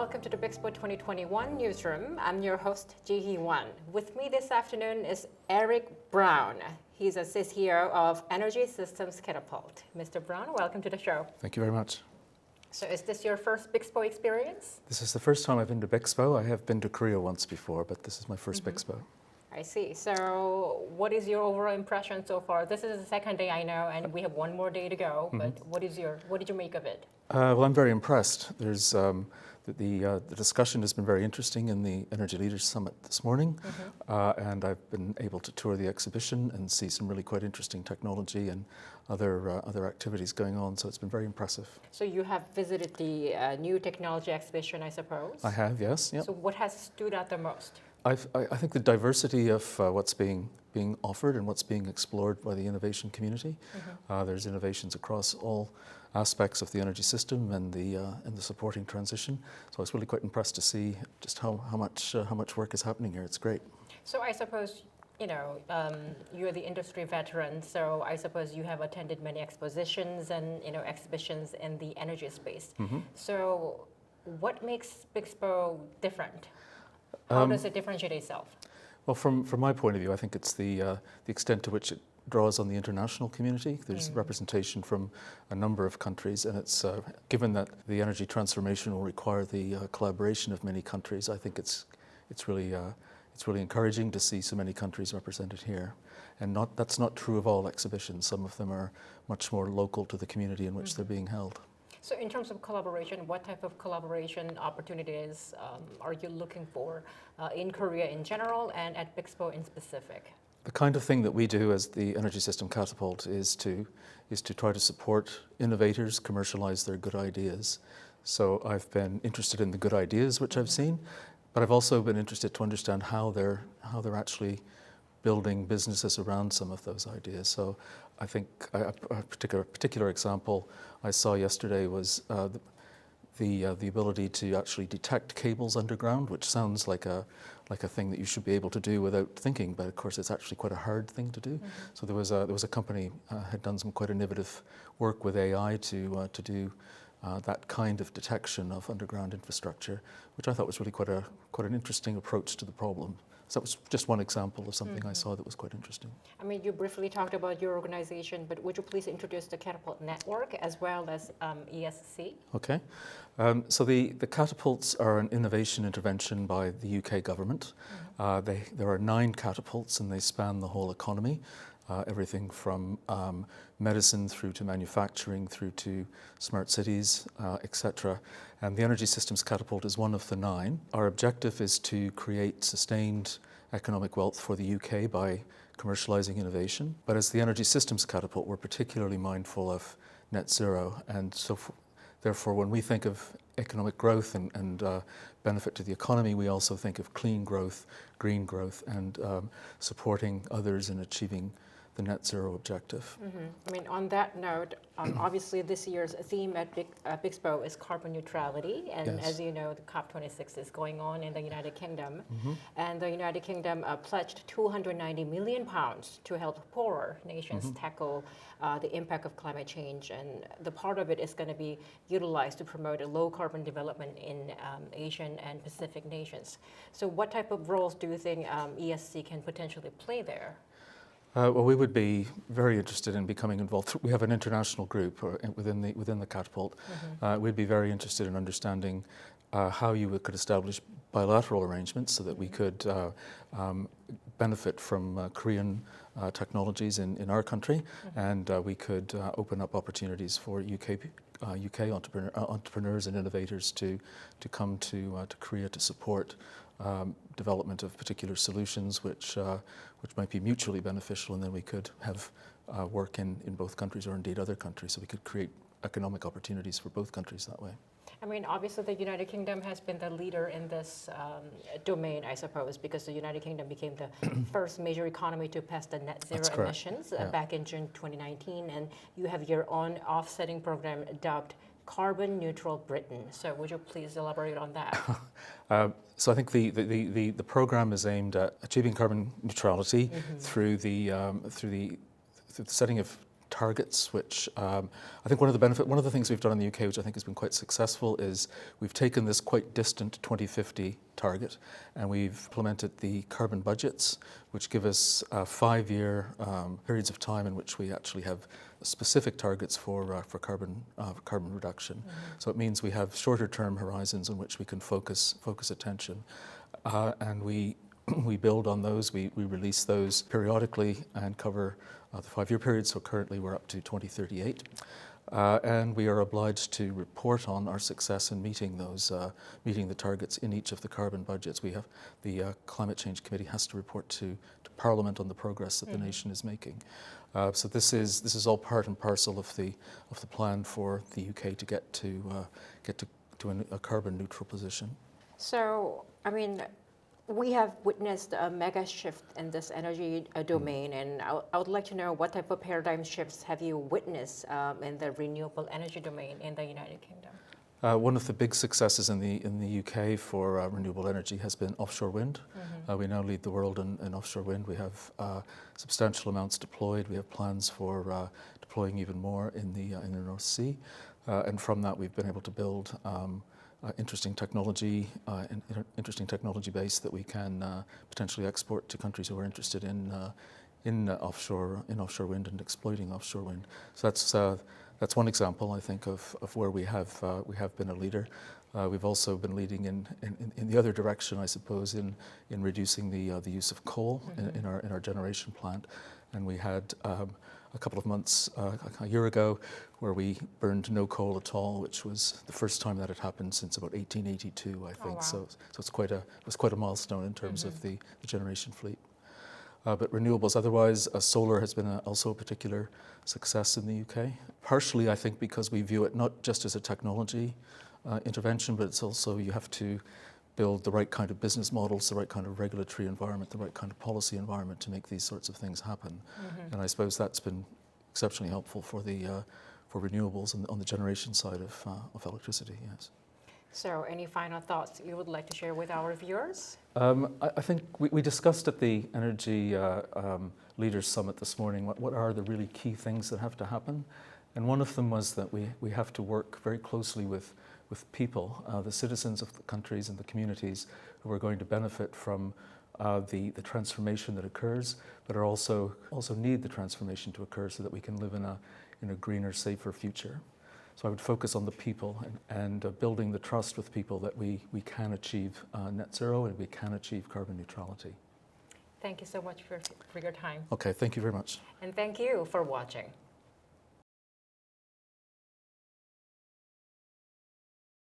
welcome to the BIXPO 2021 Newsroom. I'm your host, Ji-hee Wan. With me this afternoon is Eric Brown. He's a CTO of Energy Systems Catapult. Mr. Brown, welcome to the show. Thank you very much. So is this your first BIXPO experience? This is the first time I've been to BIXPO. I have been to Korea once before, but this is my first BIXPO. I see. So what is your overall impression so far? This is the second day, I know, and we have one more day to go, but what did you make of it? Well, I'm very impressed. There's the discussion has been very interesting in the Energy Leaders Summit this morning, and I've been able to tour the exhibition and see some really quite interesting technology and other activities going on. So it's been very impressive. So you have visited the new technology exhibition, I suppose? I have, yes. Yep. So what has stood out the most? I think the diversity of what's being offered and what's being explored by the innovation community. There's innovations across all aspects of the energy system and the supporting transition. So I was really quite impressed to see just how much work is happening here. It's great. So I suppose you're the industry veteran. So I suppose you have attended many expositions and exhibitions in the energy space. So what makes BIXPO different? How does it differentiate itself? Well, from my point of view, I think it's the extent to which it draws on the international community. There's representation from a number of countries, and it's given that the energy transformation will require the collaboration of many countries. I think it's really encouraging to see so many countries represented here, and that's not true of all exhibitions. Some of them are much more local to the community in which they're being held. So in terms of collaboration, what type of collaboration opportunities are you looking for in Korea in general and at BIXPO in specific? The kind of thing that we do as the Energy System Catapult is to try to support innovators commercialize their good ideas. So I've been interested in the good ideas which I've seen, but I've also been interested to understand how they're actually building businesses around some of those ideas. So I think a particular example I saw yesterday was the ability to actually detect cables underground, which sounds like a thing that you should be able to do without thinking, but of course it's actually quite a hard thing to do. So there was a company had done some quite innovative work with AI to do that kind of detection of underground infrastructure, which I thought was really quite an interesting approach to the problem. So that was just one example of something I saw that was quite interesting. I mean, you briefly talked about your organization, but would you please introduce the Catapult Network as well as ESC? Okay. So the catapults are an innovation intervention by the UK government. There are 9 catapults and they span the whole economy. Everything from medicine through to manufacturing through to smart cities, etc. And the Energy Systems Catapult is one of the 9. Our objective is to create sustained economic wealth for the UK by commercializing innovation. But as the Energy Systems Catapult, we're particularly mindful of net zero. And so therefore, when we think of economic growth and benefit to the economy, we also think of clean growth, green growth, and supporting others in achieving the net zero objective. I mean, on that note, obviously this year's theme at BIXPO is carbon neutrality, and as you know, the COP26 is going on in the United Kingdom, and the United Kingdom pledged £290 million to help poorer nations tackle the impact of climate change, and the part of it is going to be utilized to promote a low carbon development in Asian and Pacific nations. So what type of roles do you think ESC can potentially play there? Well, we would be very interested in becoming involved. We have an international group within the Catapult. We'd be very interested in understanding how you could establish bilateral arrangements so that we could benefit from Korean technologies in our country, and we could open up opportunities for UK entrepreneurs and innovators to come to Korea to support development of particular solutions which might be mutually beneficial, and then we could have work in both countries or indeed other countries, so we could create economic opportunities for both countries that way. I mean, obviously the United Kingdom has been the leader in this domain, I suppose, because the United Kingdom became the first major economy to pass the net zero emissions back in June 2019, and you have your own offsetting program dubbed Carbon Neutral Britain. So would you please elaborate on that? So I think the program is aimed at achieving carbon neutrality through the setting of targets, which I think one of the things we've done in the UK, which I think has been quite successful, is we've taken this quite distant 2050 target and we've implemented the carbon budgets, which give us 5-year periods of time in which we actually have specific targets for carbon reduction. Mm-hmm. So it means we have shorter term horizons in which we can focus attention, and we build on those. We release those periodically and cover the 5-year period. So currently we're up to 2038, and we are obliged to report on our success in meeting the targets in each of the carbon budgets. We have the Climate Change Committee has to report to Parliament on the progress that the nation is making. So this is all part and parcel of the plan for the UK to get to a carbon neutral position. So, I mean, we have witnessed a mega shift in this energy domain, and I would like to know what type of paradigm shifts have you witnessed in the renewable energy domain in the United Kingdom? One of the big successes in the UK for renewable energy has been offshore wind. Mm-hmm. We now lead the world in offshore wind. We have substantial amounts deployed. We have plans for deploying even more in the North Sea, and from that we've been able to build interesting technology base that we can potentially export to countries who are interested in offshore wind and exploiting offshore wind. So that's one example, I think, of where we have been a leader. We've also been leading in the other direction, I suppose, in reducing the use of coal in our generation plant. And we had a couple of months, a year ago, where we burned no coal at all, which was the first time that had happened since about 1882, I think. Oh, wow. So it was quite a milestone in terms of the generation fleet. But renewables, otherwise, solar has been also a particular success in the UK. Partially, I think, because we view it not just as a technology intervention, but it's also you have to build the right kind of business models, the right kind of regulatory environment, the right kind of policy environment to make these sorts of things happen. Mm-hmm. And I suppose that's been exceptionally helpful for renewables on the generation side of electricity. Yes. So, any final thoughts you would like to share with our viewers? I think we discussed at the Energy Leaders Summit this morning what are the really key things that have to happen. And one of them was that we have to work very closely with people, the citizens of the countries and the communities who are going to benefit from the transformation that occurs, but are also need the transformation to occur so that we can live in a greener, safer future. So I would focus on the people and building the trust with people that we can achieve net zero and we can achieve carbon neutrality. Thank you so much for your time. Okay, thank you very much. And thank you for watching.